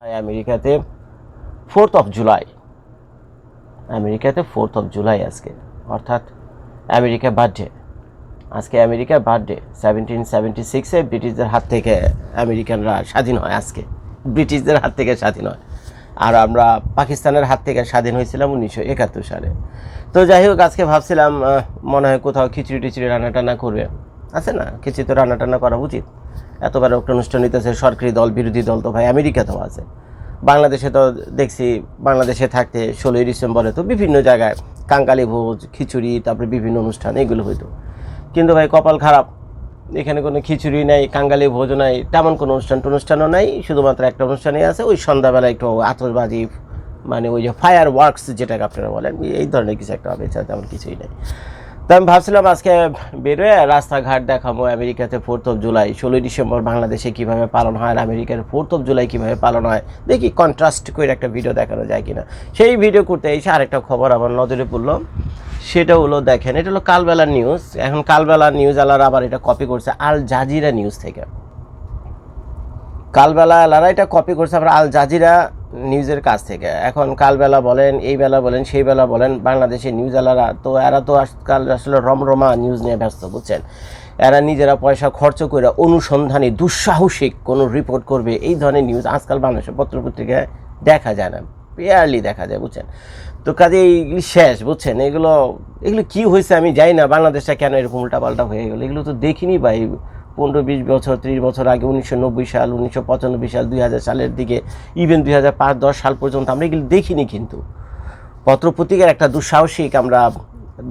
আমেরিকাতে 4th of July, আমেরিকাতে 4th of July আজকে, অর্থাৎ আমেরিকার বার্থডে। আজকে আমেরিকার বার্থডে। 1776-এ ব্রিটিশদের হাত থেকে আমেরিকানরা স্বাধীন হয়। আজকে ব্রিটিশদের হাত থেকে স্বাধীন হয়, আর আমরা পাকিস্তানের হাত থেকে স্বাধীন হয়েছিলাম 1971 সালে। তো যাই হোক, আজকে ভাবছিলাম মনে হয় কোথাও খিচুড়ি টিচুড়ি রান্না টান্না করবে, আছে না? খিচুড়ি তো রান্না টান্না করা উচিত। এতবার একটা অনুষ্ঠান নিতেছে, সরকারি দল বিরোধী দল তো ভাই আমেরিকাতেও আছে। বাংলাদেশে তো দেখছি, বাংলাদেশে থাকতে 16ই ডিসেম্বরে তো বিভিন্ন জায়গায় কাঙ্গালি ভোজ, খিচুড়ি, তারপরে বিভিন্ন অনুষ্ঠান এগুলো হইতো। কিন্তু ভাই কপাল খারাপ, এখানে কোনো খিচুড়ি নাই, কাঙ্গালি ভোজও নাই, তেমন কোনো অনুষ্ঠানও নাই। শুধুমাত্র একটা অনুষ্ঠানই আছে, ওই সন্ধ্যাবেলা একটু আতশবাজি, মানে ওই যে ফায়ার ওয়ার্কস যেটাকে আপনারা বলেন, এই ধরনের কিছু একটা হবে, এছাড়া তেমন কিছুই নেই। তো আমি ভাবছিলাম আজকে বেরোয় রাস্তাঘাট দেখাবো আমেরিকাতে 4th অফ জুলাই, 16ই ডিসেম্বর বাংলাদেশে কীভাবে পালন হয়, আর আমেরিকার 4th অফ জুলাই কীভাবে পালন হয়, দেখি কন্ট্রাস্ট করে একটা ভিডিও দেখানো যায় কিনা। সেই ভিডিও করতে এসে আরেকটা খবর আমার নজরে পড়লো, সেটা হলো দেখেন, এটা হলো কালবেলা নিউজ। এখন কালবেলা নিউজ আলারা আবার এটা কপি করছে আল জাজিরা নিউজ থেকে। কালবেলা আলারা এটা কপি করছে আবার আল জাজিরা নিউজের কাছ থেকে। এখন কালবেলা বলেন, এই বেলা বলেন, সেই বেলা বলেন, বাংলাদেশের নিউজ আলারা তো এরা তো আজকাল আসলে রমরমা নিউজ নিয়ে ব্যস্ত, বুঝছেন? এরা নিজেরা পয়সা খরচ করে অনুসন্ধানী দুঃসাহসিক কোনো রিপোর্ট করবে, এই ধরনের নিউজ আজকাল বাংলাদেশের পত্রপত্রিকায় দেখা যায় না, রেয়ারলি দেখা যায়, বুঝছেন? তো কাজে এইগুলি শেষ, বুঝছেন? এগুলো কী হয়েছে আমি জানি না, বাংলাদেশটা কেন এরকম উল্টাপাল্টা হয়ে গেলো, এগুলো তো দেখিনি ভাই 15-20 বছর 30 বছর আগে, 1990 সাল, 1995 সাল, 2000 সালের দিকে, ইভেন 2005-10 সাল পর্যন্ত আমরা এগুলো দেখিনি। কিন্তু পত্রপত্রিকার একটা দুঃসাহসিক আমরা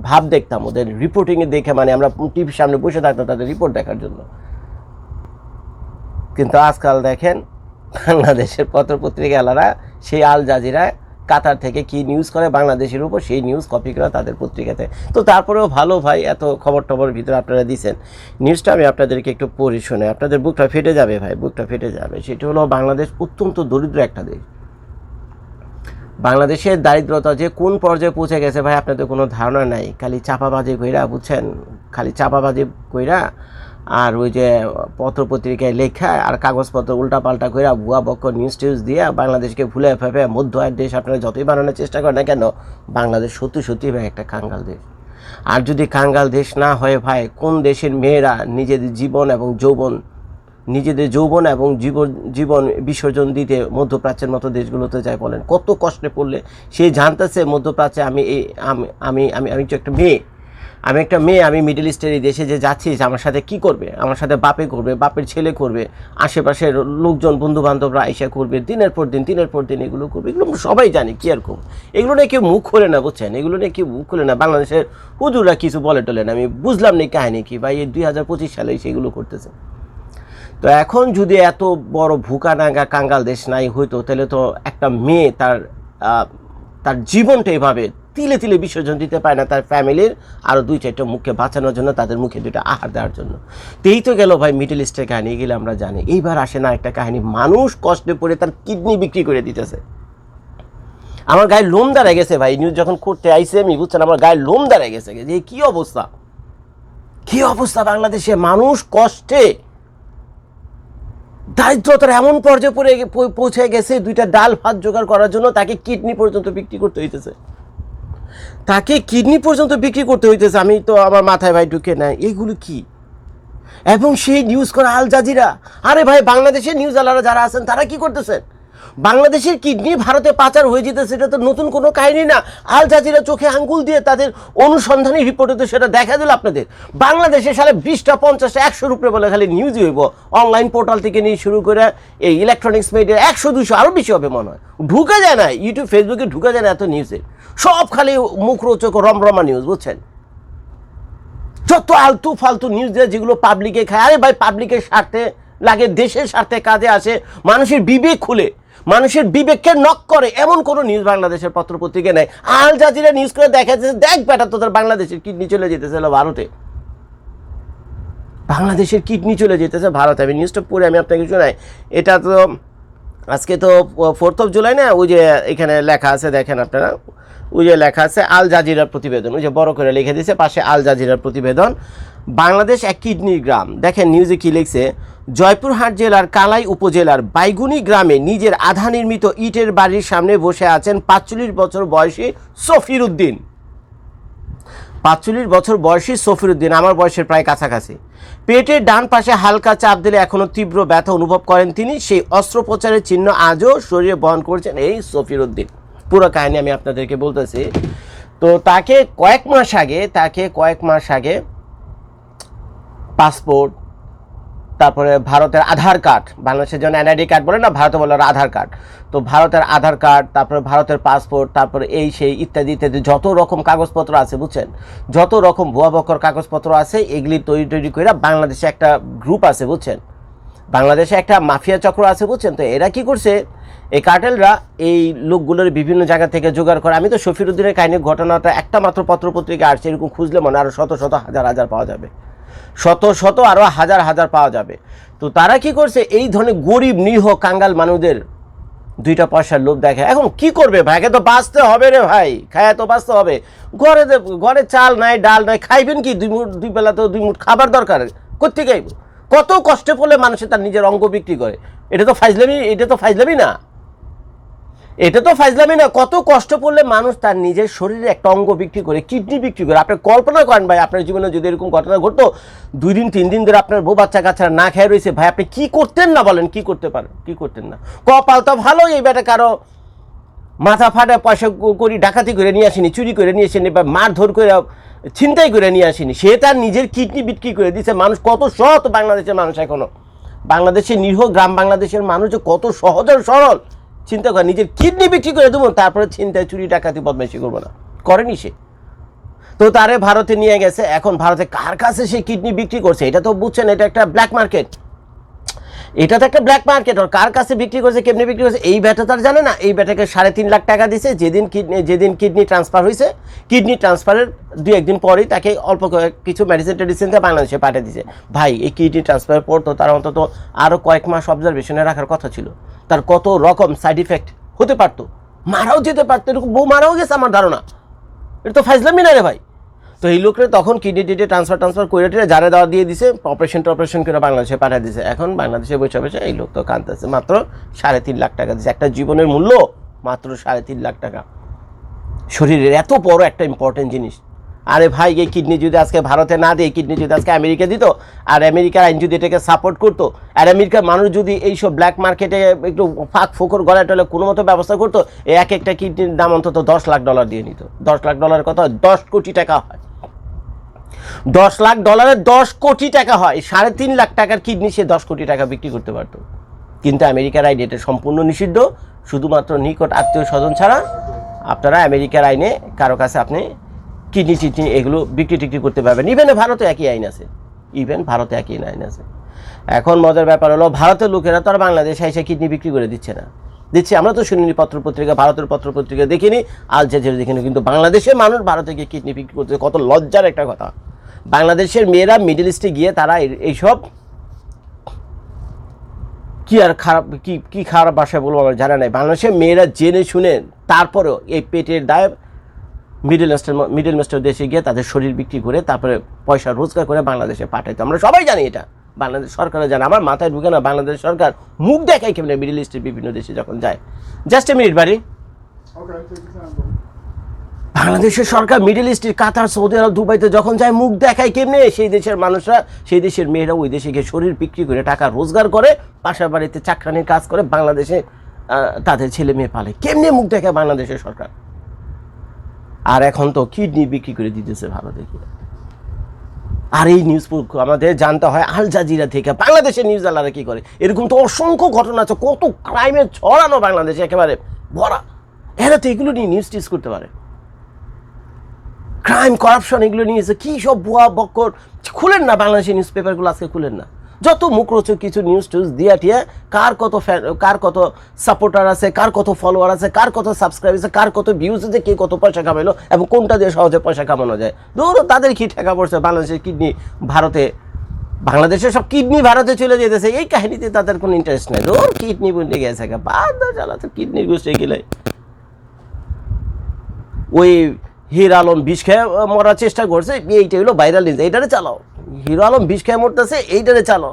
ভাব দেখতাম ওদের রিপোর্টিংয়ে দেখে, মানে আমরা টিভির সামনে বসে থাকতাম তাদের রিপোর্ট দেখার জন্য। কিন্তু আজকাল দেখেন বাংলাদেশের পত্রপত্রিকাওয়ালারা সেই আল জাজিরা কাতার থেকে কি নিউজ করে বাংলাদেশের উপর, সেই নিউজ কপি করে তাদের পত্রিকাতে। তো তারপরেও ভালো ভাই, এত খবর টবরের ভিতরে আপনারা দিচ্ছেন, নিউজটা আমি আপনাদেরকে একটু পড়ি, শুনে আপনাদের বুকটা ফেটে যাবে ভাই, বুকটা ফেটে যাবে। সেটা হলো বাংলাদেশ অত্যন্ত দরিদ্র একটা দেশ। বাংলাদেশের দারিদ্রতা যে কোন পর্যায়ে পৌঁছে গেছে ভাই আপনাদের কোনো ধারণা নাই। খালি চাপাবাজি কইরা, বুঝছেন, খালি চাপাবাজি কইরা, আর ওই যে পত্রপত্রিকায় লেখা আর কাগজপত্র উল্টাপাল্টা করে ভুয়া বক্ষ নিউজ টিউজ দিয়ে বাংলাদেশকে ভুলে ফেপে মধ্য আয়ের দেশ আপনারা যতই বানানোর চেষ্টা করেন না কেন, বাংলাদেশ সত্যি ভাই একটা কাঙ্গাল দেশ। আর যদি কাঙ্গাল দেশ না হয় ভাই, কোন দেশের মেয়েরা নিজেদের জীবন এবং জীবন বিসর্জন দিতে মধ্যপ্রাচ্যের মতো দেশগুলোতে যায় বলেন? কত কষ্টে পড়লে সে জানতেছে মধ্যপ্রাচ্যে আমি একটা মেয়ে, আমি মিডল ইস্টের এই দেশে যে যাচ্ছি, আমার সাথে কি করবে, আমার সাথে বাপে করবে, বাপের ছেলে করবে, আশেপাশের লোকজন বন্ধু বান্ধবরা আইসা করবে, দিনের পর দিন এগুলো করবে। এগুলো সবাই জানে, কি আর করবো, এগুলো নিয়ে কেউ মুখ খোলে না, বুঝছেন? এগুলো নিয়ে কেউ মুখ খোলে না। বাংলাদেশের হুজুররা কিছু বলে টলে না। আমি বুঝলাম না কাহিনী কি ভাই, এই 2025 সালে সেগুলো করতেছে। তো এখন যদি এত বড় ভুকানাঙ্গা কাঙ্গাল দেশ নাই হইতো, তাহলে তো একটা মেয়ে তার জীবনটা এভাবে তিলে তিলে বিসর্জন দিতে পারে না তার ফ্যামিলির আরও 2-4টা মুখকে বাঁচানোর জন্য, তাদের মুখে 2টা আহার দেওয়ার জন্য। তো এই তো গেল ভাই মিডল ইস্টের কাহিনী, এগুলো আমরা জানি। এইবার আসে না একটা কাহিনী, মানুষ কষ্টে পড়ে তার কিডনি বিক্রি করে দিতেছে। আমার গায়ে লোম দাঁড়ায় গেছে ভাই, নিউজ যখন করতে আইসে আমি, বুঝছেন, আমার গায়ে লোম দাঁড়ায় গেছে যে কী অবস্থা বাংলাদেশে, মানুষ কষ্টে দারিদ্রতার এমন পর্যায়ে পৌঁছে গেছে, 2টা ডাল ভাত জোগাড় করার জন্য তাকে কিডনি পর্যন্ত বিক্রি করতে হইতেছে। আমি তো আমার মাথায় ভাই ঢুকে নাই এগুলো কি। এবং সেই নিউজ করা আল জাজিরা। আরে ভাই, বাংলাদেশের নিউজ আলারা যারা আছেন তারা কি করতেছেন? বাংলাদেশের কিডনি ভারতে পাচার হয়ে যেতেছে, এটা তো নতুন কোনো কাহিনী না। আল জাজিরা চোখে আঙ্গুল দিয়ে তাদের অনুসন্ধানী রিপোর্টে তো সেটা দেখা দিল আপনাদের। বাংলাদেশে সালে 20টা 50টা 100-র উপরে বলে খালি নিউজই হইব, অনলাইন পোর্টাল থেকে নিয়ে শুরু করে এই ইলেকট্রনিক্স মিডিয়া 100-200 আরও বেশি হবে মনে হয়। ঢুকে যায় না ইউটিউব ফেসবুকে, ঢুকে যায় না এত নিউজের, সব খালি মুখরোচক রমরমা নিউজ, বুঝছেন? যত আলতু ফালতু নিউজ দেয় যেগুলো পাবলিকে খায়। আরে ভাই, পাবলিকের স্বার্থে লাগে, দেশের স্বার্থে কাজে আসে, মানুষের বিবেক খুলে, মানুষের বিবেককে নক করে, এমন কোনো নিউজ বাংলাদেশের পত্রপত্রিকা নেই। আল জাজিরা নিউজ করে দেখা যাচ্ছে, দেখ বেটা তোদের বাংলাদেশের কিডনি চলে যেতেছে ভারতে, বাংলাদেশের কিডনি চলে যেতেছে ভারতে। আমি নিউজটা পড়ে আমি আপনাকে শোনাই। এটা তো আজকে তো 4th অফ জুলাই না, ওই যে এখানে লেখা আছে দেখেন আপনারা, ওই যে লেখা আছে আল জাজিরার প্রতিবেদন, ওই যে বড় করে লিখে দিয়েছে পাশে আল জাজিরার প্রতিবেদন। বাংলাদেশ এক কিডনির গ্রাম। দেখেন নিউজে কি লিখছে, জয়পুরহাট জেলার কালাই উপজেলার বাইগুনি গ্রামে নিজের আধা নির্মিত ইটের বাড়ির সামনে বসে আছেন ৪৫ বছর বয়সী সফির উদ্দিন। ৪৫ বছর বয়সী সফির উদ্দিন, আমার বয়সের প্রায় কাছাকাছি। পেটের ডান পাশে হালকা চাপ দিলে এখনও তীব্র ব্যথা অনুভব করেন তিনি। সেই অস্ত্রোপচারের চিহ্ন আজও শরীরে বহন করছেন এই সফির উদ্দিন। পুরো কাহিনী আমি আপনাদেরকে বলতেছি। তো তাকে কয়েক মাস আগে পাসপোর্ট, তারপরে ভারতের আধার কার্ড, বাংলাদেশের জন্য এনআইডি কার্ড বলে না, ভারতে বলে আধার কার্ড, তো ভারতের আধার কার্ড, তারপরে ভারতের পাসপোর্ট, তারপরে এই সেই ইত্যাদি ইত্যাদি যত রকম কাগজপত্র আছে বুঝছেন, যত রকম ভুয়া বক্কর কাগজপত্র আছে এগুলি তৈরি করে বাংলাদেশে একটা গ্রুপ আছে বুঝছেন, বাংলাদেশে একটা মাফিয়া চক্র আছে বুঝছেন। তো এরা কি করছে, এই কার্টেলরা এই লোকগুলোর বিভিন্ন জায়গা থেকে জোগাড় করে। আমি তো শফির উদ্দিনের কাহিনীর ঘটনাটা একটা মাত্র পত্রপত্রিকা আসছে, এরকম খুঁজলে মনে আরও শত শত হাজার পাওয়া যাবে, শত আরও হাজার পাওয়া যাবে। তো তারা কি করছে, এই ধরনের গরিব নিরীহ কাঙ্গাল মানুষদের দুইটা পয়সার লোভ দেখে। এখন কি করবে ভাই, একে তো বাঁচতে হবে রে ভাই, খায়া তো বাঁচতে হবে। ঘরে চাল নাই, ডাল নাই, খাইবেন কি? দুই বেলা তো 2 মুঠ খাবার দরকার, কোত্থেকে খাইব? কত কষ্টে পড়লে মানুষে তার নিজের অঙ্গ বিক্রি করে। এটা তো ফাইজলামি না। কত কষ্ট পড়লে মানুষ তার নিজের শরীরে একটা অঙ্গ বিক্রি করে, কিডনি বিক্রি করে। আপনি কল্পনা করেন ভাই, আপনার জীবনে যদি এরকম ঘটনা ঘটতো, 2 দিন 3 দিন ধরে আপনার বউ বাচ্চা কাচ্চারা না খেয়ে রয়েছে, ভাই আপনি কি করতেন না বলেন? কি করতে পারেন? কি করতেন না? কপাল তো ভালো, এই বেটা কারো মাথা ফাটা পয়সা করি ডাকাতি করে নিয়ে আসেনি, চুরি করে নিয়ে আসেনি, বা মারধর করে ছিনতাই করে নিয়ে আসেনি, সে তার নিজের কিডনি বিক্রি করে দিচ্ছে। মানুষ কত সৎ বাংলাদেশের মানুষ, এখনো বাংলাদেশের নিরীহ গ্রাম বাংলাদেশের মানুষ কত সহজ আর সরল। চিন্তা করে, নিজের কিডনি বিক্রি করে দেবো, তারপরে চিন্তায় চুরি ডাকাতি বদমাইশি করবো না, করেনি সে। তো তারে ভারতে নিয়ে গেছে। এখন ভারতে কার কাছে সে কিডনি বিক্রি করছে এটা তো বুঝছেন, এটা একটা ব্ল্যাক মার্কেট। আর কার কাছে বিক্রি করছে, কেমনি বিক্রি করছে, এই ব্যাটা তার জানে না। এই ব্যাটাকে 3.5 লাখ টাকা দিছে যেদিন কিডনি ট্রান্সফার হয়েছে। কিডনি ট্রান্সফারের 2-1 দিন পরেই তাকে অল্প কিছু মেডিসিন বাংলাদেশে পাঠিয়ে দিছে। ভাই এই কিডনি ট্রান্সফারের পর তো তার অন্তত আরও কয়েক মাস অবজারভেশনে রাখার কথা ছিল। তার কত রকম সাইড ইফেক্ট হতে পারতো, মারাও যেতে পারতো, এরকম বউ মারাও গেছে আমার ধারণা। এটা তো ফাইজলামি না রে ভাই। তো এই লোকরে তখন কিডনি ট্রান্সফার করে যারা দেওয়া দিয়ে দিছে, অপারেশন করে বাংলাদেশে পাঠিয়ে দিছে। এখন বাংলাদেশে বসে এই লোক তো কাঁদতেছে, মাত্র 3.5 লাখ টাকা দিচ্ছে। একটা জীবনের মূল্য মাত্র 3.5 লাখ টাকা, শরীরের এত বড় একটা ইম্পর্টেন্ট জিনিস। আরে ভাই এই কিডনি যদি আজকে ভারতে না দিয়ে, কিডনি যদি আজকে আমেরিকা দিত, আর আমেরিকার আইন যদি এটাকে সাপোর্ট করতো, আর আমেরিকার মানুষ যদি এইসব ব্ল্যাক মার্কেটে একটু ফাঁক ফোকর গলায় টলে কোনো মতো ব্যবস্থা করতো, এক একটা কিডনির দাম অন্তত $10 লাখ দিয়ে নিত। $10 লাখ কথা 10 কোটি টাকা হয়। $10 লাখ 10 কোটি টাকা হয়। 3.5 লাখ টাকার কিডনি সে 10 কোটি টাকা বিক্রি করতে পারতো। কিন্তু আমেরিকার আইনে এটা সম্পূর্ণ নিষিদ্ধ। শুধুমাত্র নিকট আত্মীয় স্বজন ছাড়া আপনারা আমেরিকার আইনে কারো কাছে আপনি কিডনি এগুলো বিক্রি করতে পারবেন। ইভেন ভারতে একই আইন আছে। এখন মজার ব্যাপার হলো, ভারতের লোকেরা তো আর বাংলাদেশে এসে কিডনি বিক্রি করে দিচ্ছে না। আমরা তো শুনিনি পত্রপত্রিকা, ভারতের পত্রপত্রিকা দেখিনি, আল জাজিরা দেখিনি, কিন্তু বাংলাদেশের মানুষ ভারতে গিয়ে কিডনি বিক্রি করতে, কত লজ্জার একটা কথা। বাংলাদেশের মেয়েরা মিডল ইস্টে গিয়ে তারা এইসব কি আর খারাপ ভাষায় বলবো আমার জানা নাই। বাংলাদেশের মেয়েরা জেনে শুনে তারপরেও এই পেটের দায়ে মিডল ইস্টার দেশে গিয়ে তাদের শরীর বিক্রি করে তারপরে পয়সা রোজগার করে বাংলাদেশে পাঠাইতো। আমরা সবাই জানি এটা, বাংলাদেশ সরকারও জানে। আমার মাথায় ঢুকে না বাংলাদেশ সরকার মুখ দেখায় কেমন মিডল ইস্টের বিভিন্ন দেশে যখন যায়। জাস্ট এ মিনিট বাড়ি। বাংলাদেশের সরকার মিডল ইস্টের কাতার, সৌদি আরব, দুবাইতে যখন যায় মুখ দেখায় কেমনে, সেই দেশের মানুষরা, সেই দেশের মেয়েরা ওই দেশে গিয়ে শরীর বিক্রি করে টাকা রোজগার করে, পাশের বাড়িতে চাকরানির কাজ করে, বাংলাদেশে তাদের ছেলে মেয়ে পালে। কেমনে মুখ দেখায় বাংলাদেশের সরকার। আর এখন তো কিডনি বিক্রি করে দিতেছে ভারতে। আর এই নিউজ আমাদের জানতে হয় আল জাজিরা থেকে। বাংলাদেশের নিউজ আলারা কি করে, এরকম তো অসংখ্য ঘটনা আছে, কত ক্রাইমের ছড়ানো বাংলাদেশে একেবারে ভরা। এরা তো এগুলো নিয়ে নিউজ টিউজ করতে পারে, ক্রাইম করাপশন এগুলো নিয়েছে, কী সব ভুয়া বক্কর। খুলেন না বাংলাদেশের নিউজ পেপারগুলো, আজকে খুলেন না, যত মুখরোচক কিছু নিউজ টিউজ দিয়া টিয়া, কার কত সাপোর্টার আছে, কার কত ফলোয়ার আছে, কার কত সাবস্ক্রাইব আছে, কার কত ভিউজ আছে, কে কত পয়সা কামাইলো এবং কোনটা দিয়ে সহজে পয়সা কামানো যায়। ধরো তাদের কি ঠেকা পড়ছে, বাংলাদেশের কিডনি ভারতে, বাংলাদেশের সব কিডনি ভারতে চলে যেতেছে, এই কাহিনীতে তাদের কোনো ইন্টারেস্ট নেই। ধর কিডনি বলে গেছে, বাদ চালাতে কিডনির গোষ্ঠী গেলে। ওই হির আলম বিষ খেয়ে মরার চেষ্টা করছে, এইটা হলো ভাইরাল নিউজ, এইটারে চালাও। হিরো আলম বিষ খেয়ে মরতেছে, এইটারে চালো।